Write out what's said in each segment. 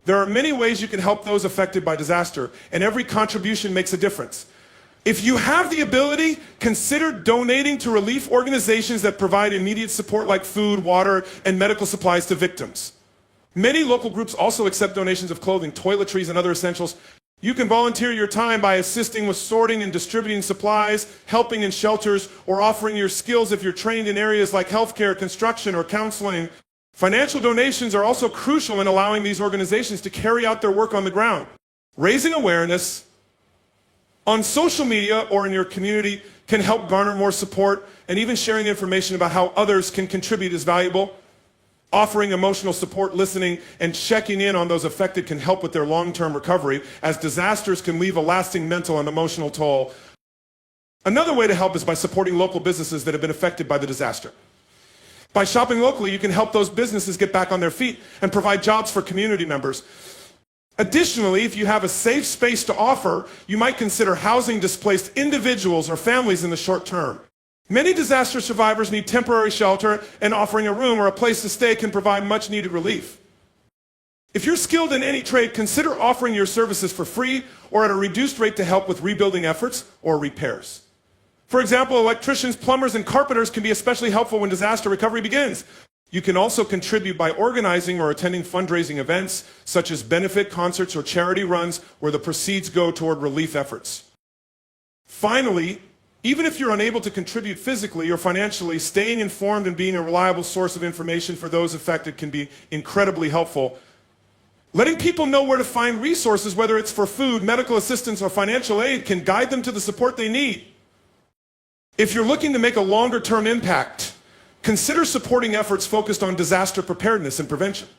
There are many ways you can help those affected by disaster, and every contribution makes a difference. If you have the ability, consider donating to relief organizations that provide immediate support like food, water, and medical supplies to victims. Many local groups also accept donations of clothing, toiletries, and other essentials. You can volunteer your time by assisting with sorting and distributing supplies, helping in shelters, or offering your skills if you're trained in areas like healthcare, construction, or counseling. Financial donations are also crucial in allowing these organizations to carry out their work on the ground. Raising awareness on social media or in your community can help garner more support, and even sharing information about how others can contribute is valuable. Offering emotional support, listening, and checking in on those affected can help with their long-term recovery, as disasters can leave a lasting mental and emotional toll. Another way to help is by supporting local businesses that have been affected by the disaster. By shopping locally, you can help those businesses get back on their feet and provide jobs for community members. Additionally, if you have a safe space to offer, you might consider housing displaced individuals or families in the short term. Many disaster survivors need temporary shelter, and offering a room or a place to stay can provide much needed relief. If you're skilled in any trade, consider offering your services for free or at a reduced rate to help with rebuilding efforts or repairs. For example, electricians, plumbers, and carpenters can be especially helpful when disaster recovery begins. You can also contribute by organizing or attending fundraising events, such as benefit concerts or charity runs, where the proceeds go toward relief efforts. Finally, even if you're unable to contribute physically or financially, staying informed and being a reliable source of information for those affected can be incredibly helpful. Letting people know where to find resources, whether it's for food, medical assistance, or financial aid, can guide them to the support they need. If you're looking to make a longer-term impact, consider supporting efforts focused on disaster preparedness and prevention.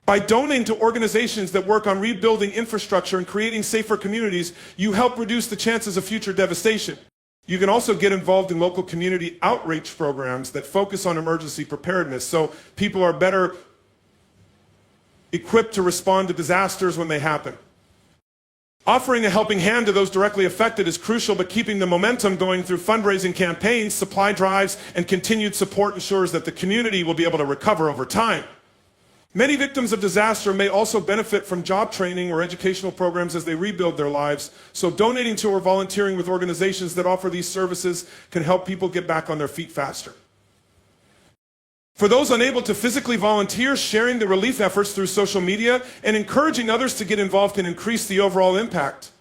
By donating to organizations that work on rebuilding infrastructure and creating safer communities, you help reduce the chances of future devastation. You can also get involved in local community outreach programs that focus on emergency preparedness, so people are better equipped to respond to disasters when they happen. Offering a helping hand to those directly affected is crucial, but keeping the momentum going through fundraising campaigns, supply drives, and continued support ensures that the community will be able to recover over time. Many victims of disaster may also benefit from job training or educational programs as they rebuild their lives, so donating to or volunteering with organizations that offer these services can help people get back on their feet faster. For those unable to physically volunteer, sharing the relief efforts through social media and encouraging others to get involved can increase the overall impact.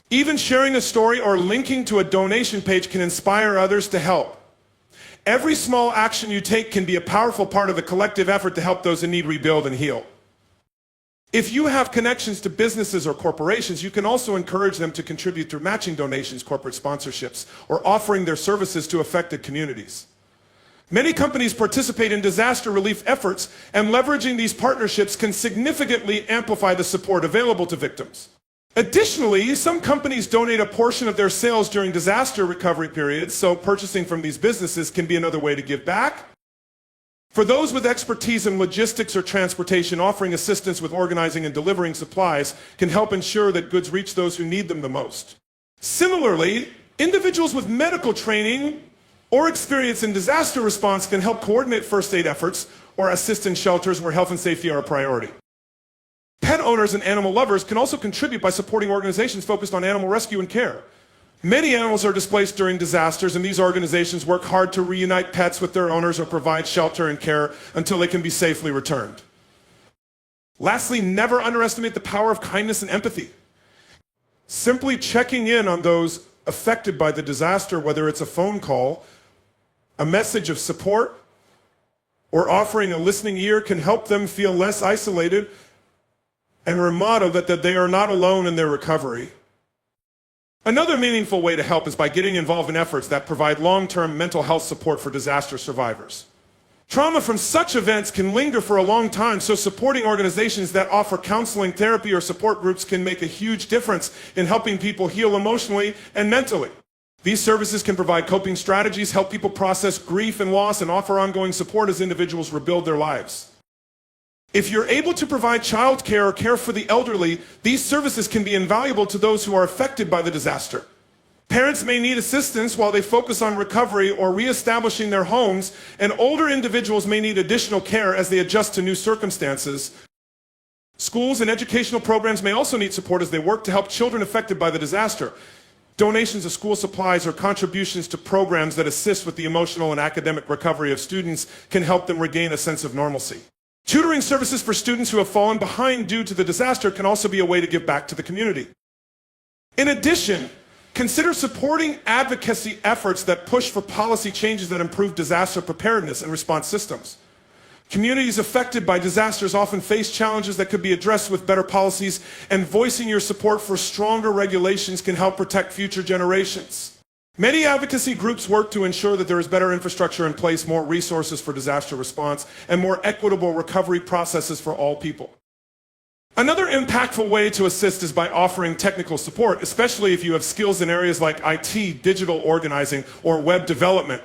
Even sharing a story or linking to a donation page can inspire others to help. Every small action you take can be a powerful part of the collective effort to help those in need rebuild and heal. If you have connections to businesses or corporations, you can also encourage them to contribute through matching donations, corporate sponsorships, or offering their services to affected communities. Many companies participate in disaster relief efforts, and leveraging these partnerships can significantly amplify the support available to victims. Additionally, some companies donate a portion of their sales during disaster recovery periods, so purchasing from these businesses can be another way to give back. For those with expertise in logistics or transportation, offering assistance with organizing and delivering supplies can help ensure that goods reach those who need them the most. Similarly, individuals with medical training or experience in disaster response can help coordinate first aid efforts or assist in shelters where health and safety are a priority. Pet owners and animal lovers can also contribute by supporting organizations focused on animal rescue and care. Many animals are displaced during disasters, and these organizations work hard to reunite pets with their owners or provide shelter and care until they can be safely returned. Lastly, never underestimate the power of kindness and empathy. Simply checking in on those affected by the disaster, whether it's a phone call, a message of support, or offering a listening ear, can help them feel less isolated and reminded that they are not alone in their recovery. Another meaningful way to help is by getting involved in efforts that provide long-term mental health support for disaster survivors. Trauma from such events can linger for a long time, so supporting organizations that offer counseling, therapy, or support groups can make a huge difference in helping people heal emotionally and mentally. These services can provide coping strategies, help people process grief and loss, and offer ongoing support as individuals rebuild their lives. If you're able to provide child care or care for the elderly, these services can be invaluable to those who are affected by the disaster. Parents may need assistance while they focus on recovery or reestablishing their homes, and older individuals may need additional care as they adjust to new circumstances. Schools and educational programs may also need support as they work to help children affected by the disaster. Donations of school supplies or contributions to programs that assist with the emotional and academic recovery of students can help them regain a sense of normalcy. Tutoring services for students who have fallen behind due to the disaster can also be a way to give back to the community. In addition, consider supporting advocacy efforts that push for policy changes that improve disaster preparedness and response systems. Communities affected by disasters often face challenges that could be addressed with better policies, and voicing your support for stronger regulations can help protect future generations. Many advocacy groups work to ensure that there is better infrastructure in place, more resources for disaster response, and more equitable recovery processes for all people. Another impactful way to assist is by offering technical support, especially if you have skills in areas like IT, digital organizing, or web development.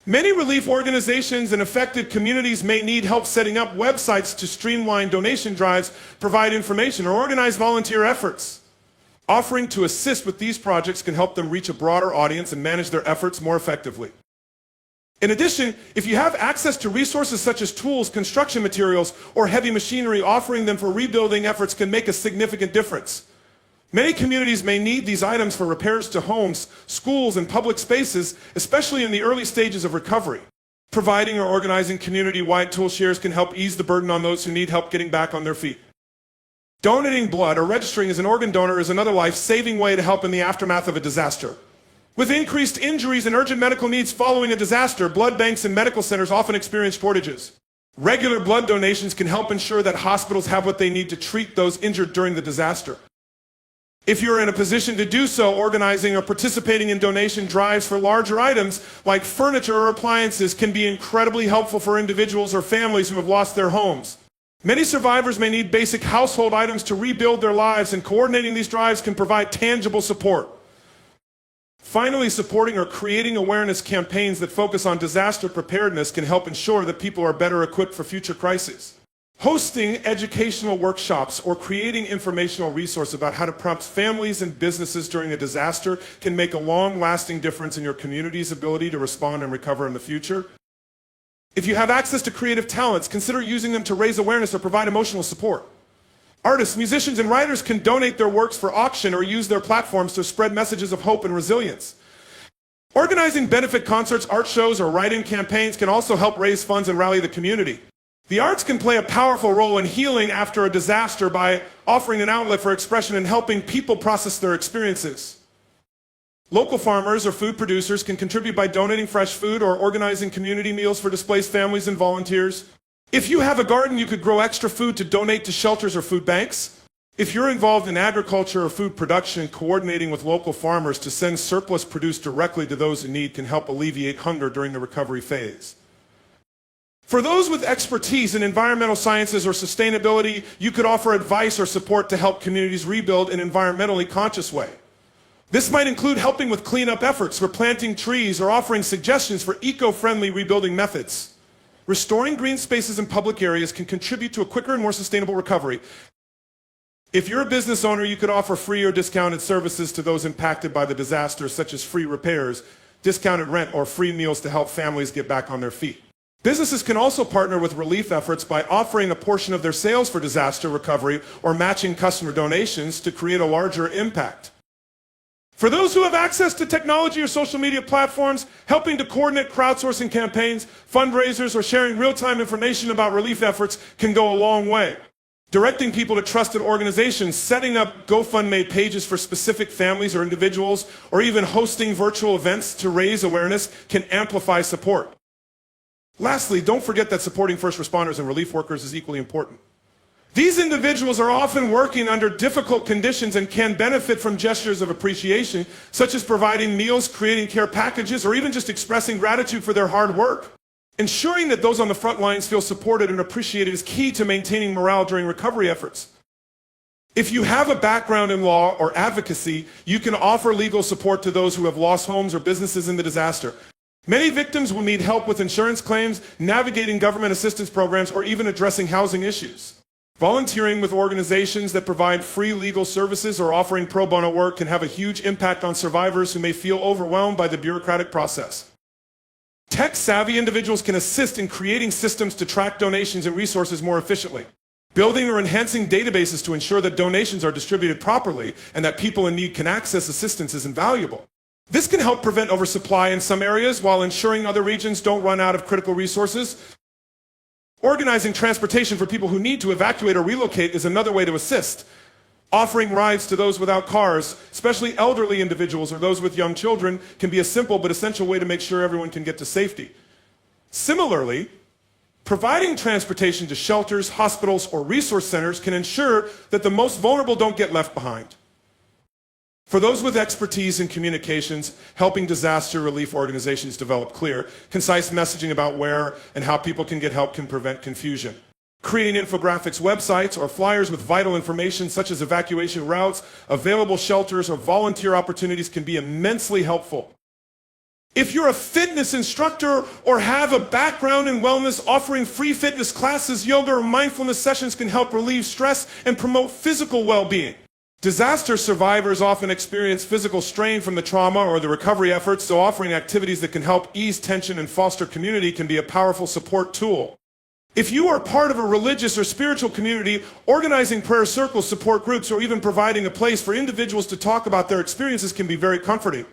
Many relief organizations and affected communities may need help setting up websites to streamline donation drives, provide information, or organize volunteer efforts. Offering to assist with these projects can help them reach a broader audience and manage their efforts more effectively. In addition, if you have access to resources such as tools, construction materials, or heavy machinery, offering them for rebuilding efforts can make a significant difference. Many communities may need these items for repairs to homes, schools, and public spaces, especially in the early stages of recovery. Providing or organizing community-wide tool shares can help ease the burden on those who need help getting back on their feet. Donating blood or registering as an organ donor is another life-saving way to help in the aftermath of a disaster. With increased injuries and urgent medical needs following a disaster, blood banks and medical centers often experience shortages. Regular blood donations can help ensure that hospitals have what they need to treat those injured during the disaster. If you're in a position to do so, organizing or participating in donation drives for larger items like furniture or appliances can be incredibly helpful for individuals or families who have lost their homes. Many survivors may need basic household items to rebuild their lives, and coordinating these drives can provide tangible support. Finally, supporting or creating awareness campaigns that focus on disaster preparedness can help ensure that people are better equipped for future crises. Hosting educational workshops or creating informational resources about how to prompt families and businesses during a disaster can make a long-lasting difference in your community's ability to respond and recover in the future. If you have access to creative talents, consider using them to raise awareness or provide emotional support. Artists, musicians, and writers can donate their works for auction or use their platforms to spread messages of hope and resilience. Organizing benefit concerts, art shows, or writing campaigns can also help raise funds and rally the community. The arts can play a powerful role in healing after a disaster by offering an outlet for expression and helping people process their experiences. Local farmers or food producers can contribute by donating fresh food or organizing community meals for displaced families and volunteers. If you have a garden, you could grow extra food to donate to shelters or food banks. If you're involved in agriculture or food production, coordinating with local farmers to send surplus produce directly to those in need can help alleviate hunger during the recovery phase. For those with expertise in environmental sciences or sustainability, you could offer advice or support to help communities rebuild in an environmentally conscious way. This might include helping with cleanup efforts, replanting trees, or offering suggestions for eco-friendly rebuilding methods. Restoring green spaces in public areas can contribute to a quicker and more sustainable recovery. If you're a business owner, you could offer free or discounted services to those impacted by the disaster, such as free repairs, discounted rent, or free meals to help families get back on their feet. Businesses can also partner with relief efforts by offering a portion of their sales for disaster recovery or matching customer donations to create a larger impact. For those who have access to technology or social media platforms, helping to coordinate crowdsourcing campaigns, fundraisers, or sharing real-time information about relief efforts can go a long way. Directing people to trusted organizations, setting up GoFundMe pages for specific families or individuals, or even hosting virtual events to raise awareness can amplify support. Lastly, don't forget that supporting first responders and relief workers is equally important. These individuals are often working under difficult conditions and can benefit from gestures of appreciation, such as providing meals, creating care packages, or even just expressing gratitude for their hard work. Ensuring that those on the front lines feel supported and appreciated is key to maintaining morale during recovery efforts. If you have a background in law or advocacy, you can offer legal support to those who have lost homes or businesses in the disaster. Many victims will need help with insurance claims, navigating government assistance programs, or even addressing housing issues. Volunteering with organizations that provide free legal services or offering pro bono work can have a huge impact on survivors who may feel overwhelmed by the bureaucratic process. Tech-savvy individuals can assist in creating systems to track donations and resources more efficiently. Building or enhancing databases to ensure that donations are distributed properly and that people in need can access assistance is invaluable. This can help prevent oversupply in some areas while ensuring other regions don't run out of critical resources. Organizing transportation for people who need to evacuate or relocate is another way to assist. Offering rides to those without cars, especially elderly individuals or those with young children, can be a simple but essential way to make sure everyone can get to safety. Similarly, providing transportation to shelters, hospitals, or resource centers can ensure that the most vulnerable don't get left behind. For those with expertise in communications, helping disaster relief organizations develop clear, concise messaging about where and how people can get help can prevent confusion. Creating infographics, websites, or flyers with vital information such as evacuation routes, available shelters, or volunteer opportunities can be immensely helpful. If you're a fitness instructor or have a background in wellness, offering free fitness classes, yoga, or mindfulness sessions can help relieve stress and promote physical well-being. Disaster survivors often experience physical strain from the trauma or the recovery efforts, so offering activities that can help ease tension and foster community can be a powerful support tool. If you are part of a religious or spiritual community, organizing prayer circles, support groups, or even providing a place for individuals to talk about their experiences can be very comforting.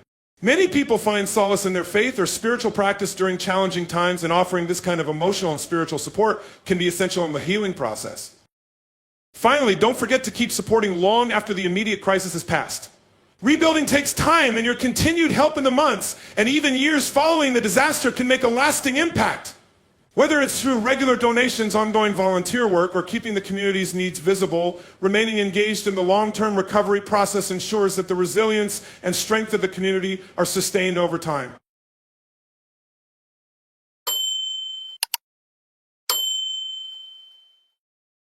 Many people find solace in their faith or spiritual practice during challenging times, and offering this kind of emotional and spiritual support can be essential in the healing process. Finally, don't forget to keep supporting long after the immediate crisis has passed. Rebuilding takes time, and your continued help in the months and even years following the disaster can make a lasting impact. Whether it's through regular donations, ongoing volunteer work, or keeping the community's needs visible, remaining engaged in the long-term recovery process ensures that the resilience and strength of the community are sustained over time.